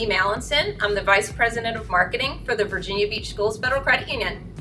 Amy Mallinson. I'm the Vice President of Marketing for the Virginia Beach Schools Federal Credit Union.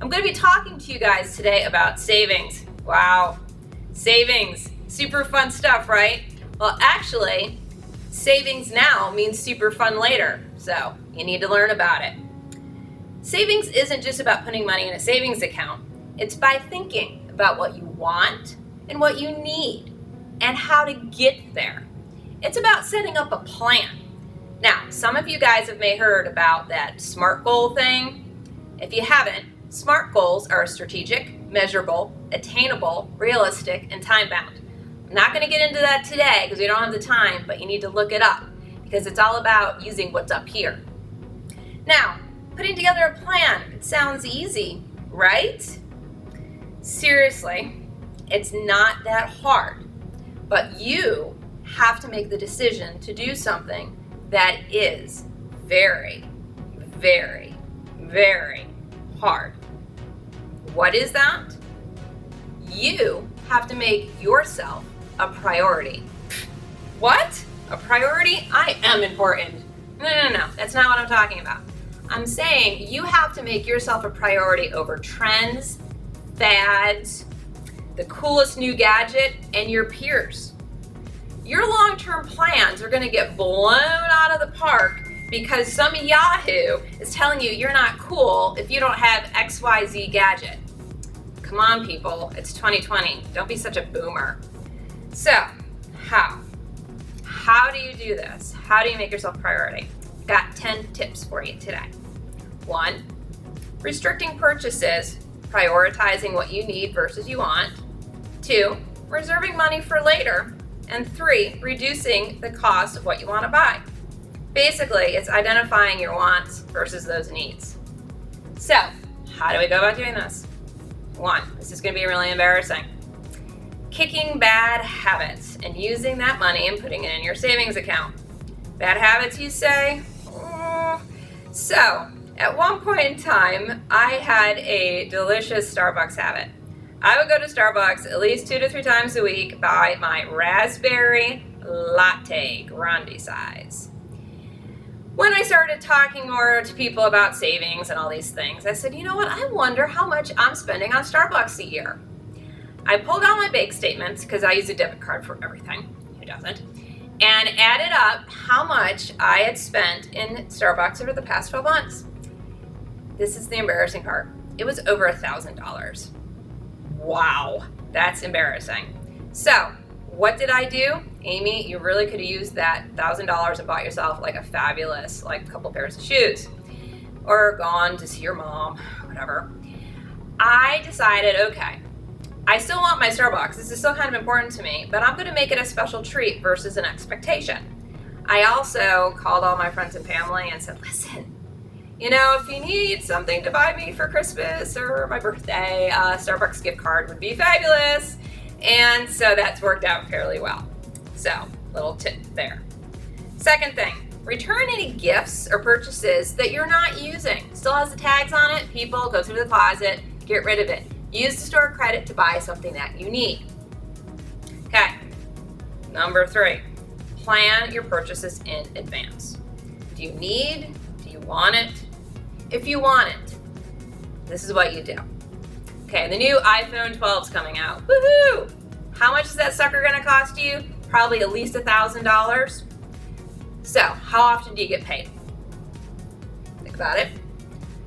I'm going to be talking to you guys today about savings. Wow, savings, super fun stuff, right? Well, actually, savings now means super fun later, so you need to learn about it. Savings isn't just about putting money in a savings account. It's by thinking about what you want and what you need and how to get there. It's about setting up a plan. Now, some of you guys have may heard about that SMART goal thing. If you haven't, SMART goals are strategic, measurable, attainable, realistic, and time-bound. I'm not going to get into that today because we don't have the time, but you need to look it up because it's all about using what's up here. Now, putting together a plan, it sounds easy, right? Seriously, it's not that hard, but you have to make the decision to do something that is very, very, very hard. What is that? You have to make yourself a priority. What? A priority? I am important. No, that's not what I'm talking about. I'm saying you have to make yourself a priority over trends, fads, the coolest new gadget, and your peers. Your long-term plans are going to get blown out of the park because some yahoo is telling you you're not cool if you don't have XYZ gadget. Come on, people, it's 2020. Don't be such a boomer. So, how? How do you do this? How do you make yourself a priority? Got 10 tips for you today. 1, restricting purchases, prioritizing what you need versus you want. 2, reserving money for later. And 3, reducing the cost of what you want to buy. Basically, it's identifying your wants versus those needs. So, how do we go about doing this? 1, this is going to be really embarrassing. Kicking bad habits and using that money and putting it in your savings account. Bad habits, you say? So, at one point in time, I had a delicious Starbucks habit. I would go to Starbucks at least 2 to 3 times a week, buy my raspberry latte, grande size. When I started talking more to people about savings and all these things, I said, you know what, I wonder how much I'm spending on Starbucks a year. I pulled out my bank statements, because I use a debit card for everything, who doesn't, and added up how much I had spent in Starbucks over the past 12 months. This is the embarrassing part. It was over $1,000. Wow, that's embarrassing. So, what did I do? Amy, you really could have used that $1,000 and bought yourself like a fabulous, like couple pairs of shoes. Or gone to see your mom, whatever. I decided, okay, I still want my Starbucks. This is still kind of important to me, but I'm going to make it a special treat versus an expectation. I also called all my friends and family and said, listen, you know, if you need something to buy me for Christmas or my birthday, a Starbucks gift card would be fabulous. And so that's worked out fairly well. So, little tip there. Second thing, return any gifts or purchases that you're not using. Still has the tags on it, people, go through the closet, get rid of it. Use the store credit to buy something that you need. Okay, number 3, plan your purchases in advance. Do you need? Do you want it? If you want it, this is what you do. Okay, the new iPhone 12 is coming out. Woohoo! How much is that sucker gonna cost you? Probably at least $1,000. So, how often do you get paid? Think about it.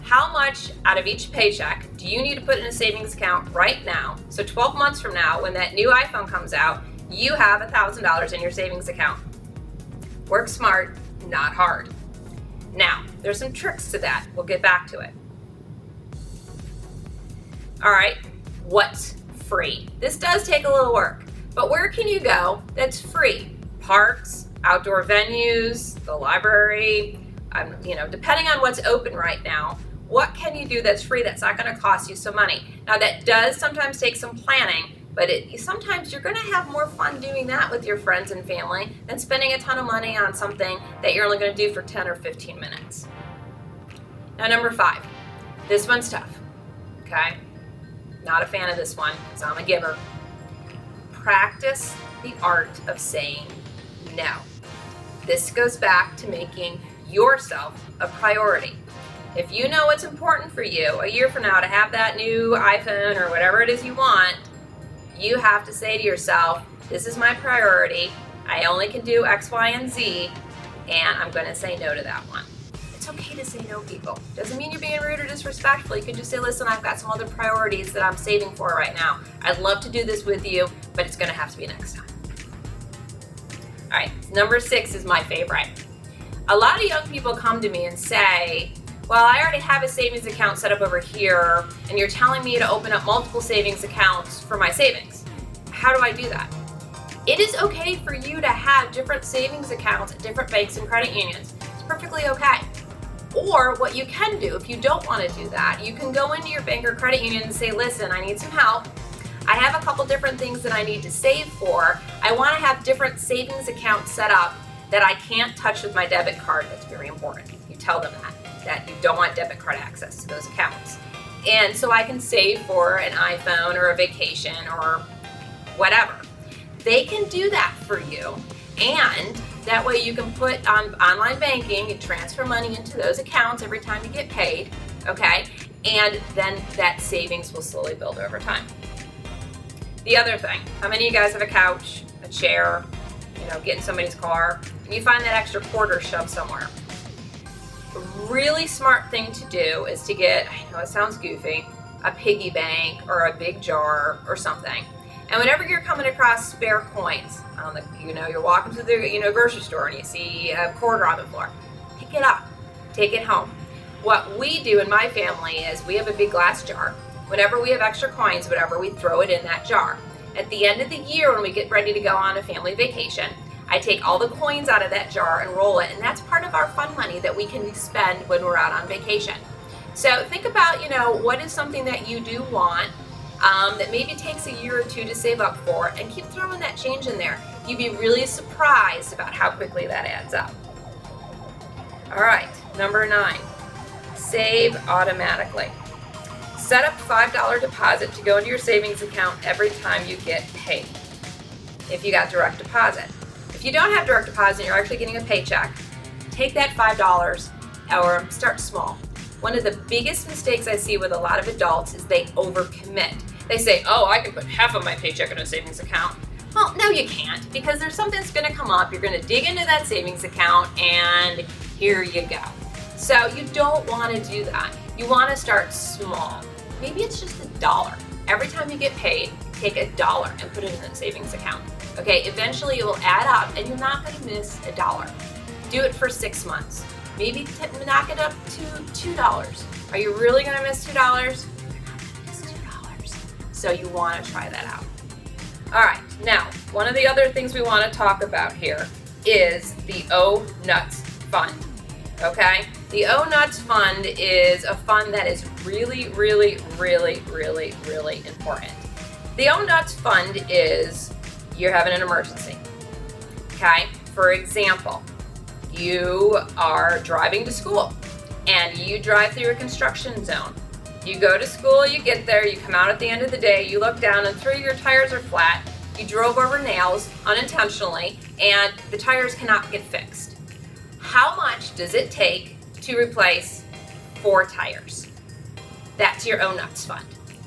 How much out of each paycheck do you need to put in a savings account right now? So 12 months from now, when that new iPhone comes out, you have $1,000 in your savings account. Work smart, not hard. Now, there's some tricks to that. We'll get back to it. All right, what's free? This does take a little work, but where can you go that's free? Parks, outdoor venues, the library, depending on what's open right now, what can you do that's free that's not going to cost you some money? Now, that does sometimes take some planning, but sometimes you're going to have more fun doing that with your friends and family than spending a ton of money on something that you're only going to do for 10 or 15 minutes. Now, number 5, this one's tough, okay? Not a fan of this one, because I'm a giver. Practice the art of saying no. This goes back to making yourself a priority. If you know it's important for you a year from now to have that new iPhone or whatever it is you want, you have to say to yourself, this is my priority. I only can do X, Y, and Z, and I'm going to say no to that one. It's okay to say no, people. Doesn't mean you're being rude or disrespectful. You can just say, listen, I've got some other priorities that I'm saving for right now. I'd love to do this with you, but it's going to have to be next time. All right, number 6 is my favorite. A lot of young people come to me and say, well, I already have a savings account set up over here, and you're telling me to open up multiple savings accounts for my savings. How do I do that? It is okay for you to have different savings accounts at different banks and credit unions. It's perfectly okay. Or what you can do, if you don't want to do that, you can go into your bank or credit union and say, listen, I need some help. I have a couple different things that I need to save for. I want to have different savings accounts set up that I can't touch with my debit card. That's very important. You tell them that you don't want debit card access to those accounts. And so I can save for an iPhone or a vacation or whatever. They can do that for you, and that way you can put on online banking and transfer money into those accounts every time you get paid, okay? And then that savings will slowly build over time. The other thing, how many of you guys have a couch, a chair, get in somebody's car, and you find that extra quarter shoved somewhere? A really smart thing to do is to get, I know it sounds goofy, a piggy bank or a big jar or something. And whenever you're coming across spare coins, you're walking through the grocery store and you see a quarter on the floor, pick it up, take it home. What we do in my family is we have a big glass jar. Whenever we have extra coins, we throw it in that jar. At the end of the year, when we get ready to go on a family vacation, I take all the coins out of that jar and roll it, and that's part of our fun money that we can spend when we're out on vacation. So think about, what is something that you do want that maybe takes a year or two to save up for, and keep throwing that change in there. You'd be really surprised about how quickly that adds up. All right, number 9, save automatically. Set up a $5 deposit to go into your savings account every time you get paid, if you got direct deposit. If you don't have direct deposit and you're actually getting a paycheck, take that $5 or start small. One of the biggest mistakes I see with a lot of adults is they overcommit. They say, oh, I can put half of my paycheck in a savings account. Well, no, you can't, because there's something that's going to come up. You're going to dig into that savings account, and here you go. So you don't want to do that. You want to start small. Maybe it's just $1. Every time you get paid, take $1 and put it in a savings account. Okay, eventually it will add up, and you're not going to miss $1. Do it for 6 months. Maybe knock it up to $2. Are you really going to miss $2? You're not going to miss $2. So you want to try that out. All right, now, one of the other things we want to talk about here is the O Nuts Fund. Okay? The O Nuts Fund is a fund that is really, really, really, really, really important. The O Nuts Fund is you're having an emergency. Okay? For example, you are driving to school and you drive through a construction zone. You go to school, you get there, you come out at the end of the day, you look down and 3 of your tires are flat. You drove over nails unintentionally and the tires cannot get fixed. How much does it take to replace 4 tires? That's your O Nuts Fund,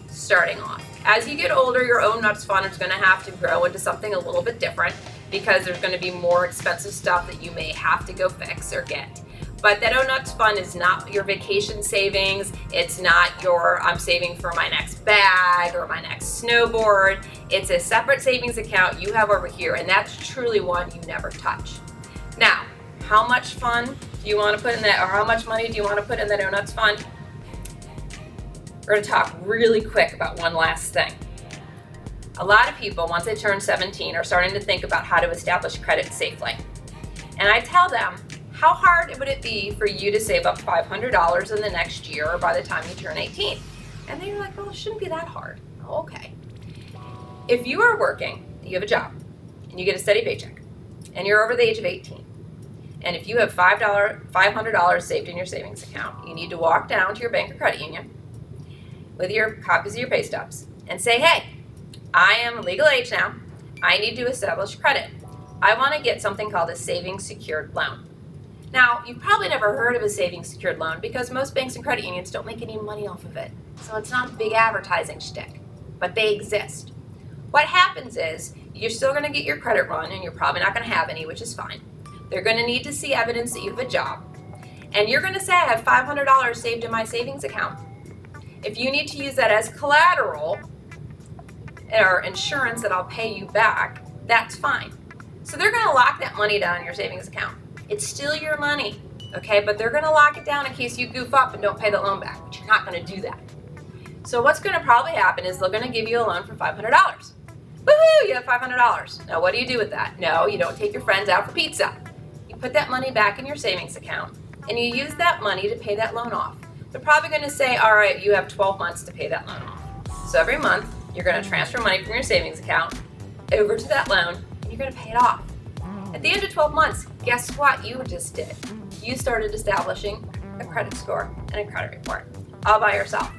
starting off. As you get older, your O Nuts Fund is going to have to grow into something a little bit different because there's going to be more expensive stuff that you may have to go fix or get. But that O Nuts Fund is not your vacation savings. It's not your, I'm saving for my next bag or my next snowboard. It's a separate savings account you have over here, and that's truly one you never touch. Now, how much fun do you want to put in that, or how much money do you want to put in that O Nuts Fund? We're going to talk really quick about one last thing. A lot of people, once they turn 17, are starting to think about how to establish credit safely. And I tell them, how hard would it be for you to save up $500 in the next year or by the time you turn 18? And they're like, well, it shouldn't be that hard. Oh, okay. If you are working, you have a job, and you get a steady paycheck, and you're over the age of 18, and if you have $500 saved in your savings account, you need to walk down to your bank or credit union with your copies of your pay stubs and say, hey, I am legal age now. I need to establish credit. I want to get something called a savings secured loan. Now, you've probably never heard of a savings secured loan because most banks and credit unions don't make any money off of it. So it's not a big advertising shtick, but they exist. What happens is you're still going to get your credit run, and you're probably not going to have any, which is fine. They're going to need to see evidence that you have a job. And you're going to say, I have $500 saved in my savings account. If you need to use that as collateral or insurance that I'll pay you back, that's fine. So they're going to lock that money down in your savings account. It's still your money, okay? But they're going to lock it down in case you goof up and don't pay the loan back, but you're not going to do that. So what's going to probably happen is they're going to give you a loan for $500. Woohoo, you have $500. Now what do you do with that? No, you don't take your friends out for pizza. You put that money back in your savings account, and you use that money to pay that loan off. They're probably going to say, all right, you have 12 months to pay that loan off. So every month, you're going to transfer money from your savings account over to that loan, and you're going to pay it off. At the end of 12 months, guess what you just did? You started establishing a credit score and a credit report all by yourself.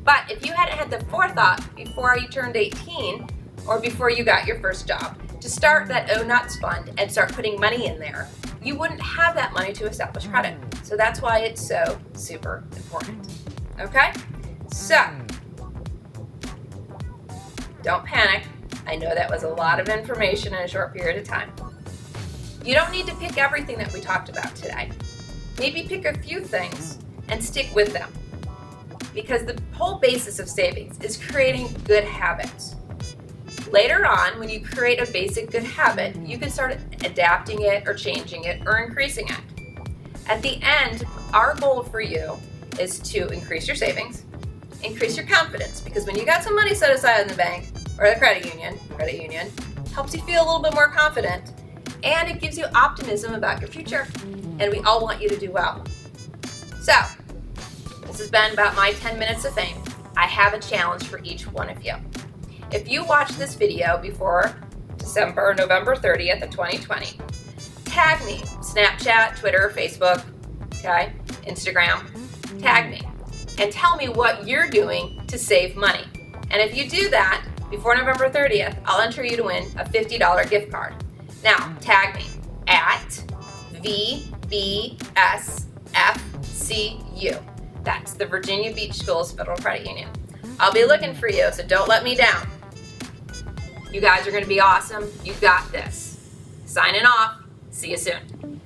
But if you hadn't had the forethought before you turned 18 or before you got your first job to start that Oh Nuts fund and start putting money in there, you wouldn't have that money to establish credit. So that's why it's so super important. Okay? So, don't panic. I know that was a lot of information in a short period of time. You don't need to pick everything that we talked about today. Maybe pick a few things and stick with them. Because the whole basis of savings is creating good habits. Later on, when you create a basic good habit, you can start adapting it or changing it or increasing it. At the end, our goal for you is to increase your savings, increase your confidence, because when you got some money set aside in the bank or the credit union helps you feel a little bit more confident, and it gives you optimism about your future. And we all want you to do well. So, this has been about my 10 minutes of fame. I have a challenge for each one of you. If you watch this video before November 30th of 2020, tag me, Snapchat, Twitter, Facebook, okay, Instagram, tag me, and tell me what you're doing to save money. And if you do that before November 30th, I'll enter you to win a $50 gift card. Now, tag me at VBSFCU. That's the Virginia Beach Schools Federal Credit Union. I'll be looking for you, so don't let me down. You guys are going to be awesome. You got this. Signing off. See you soon.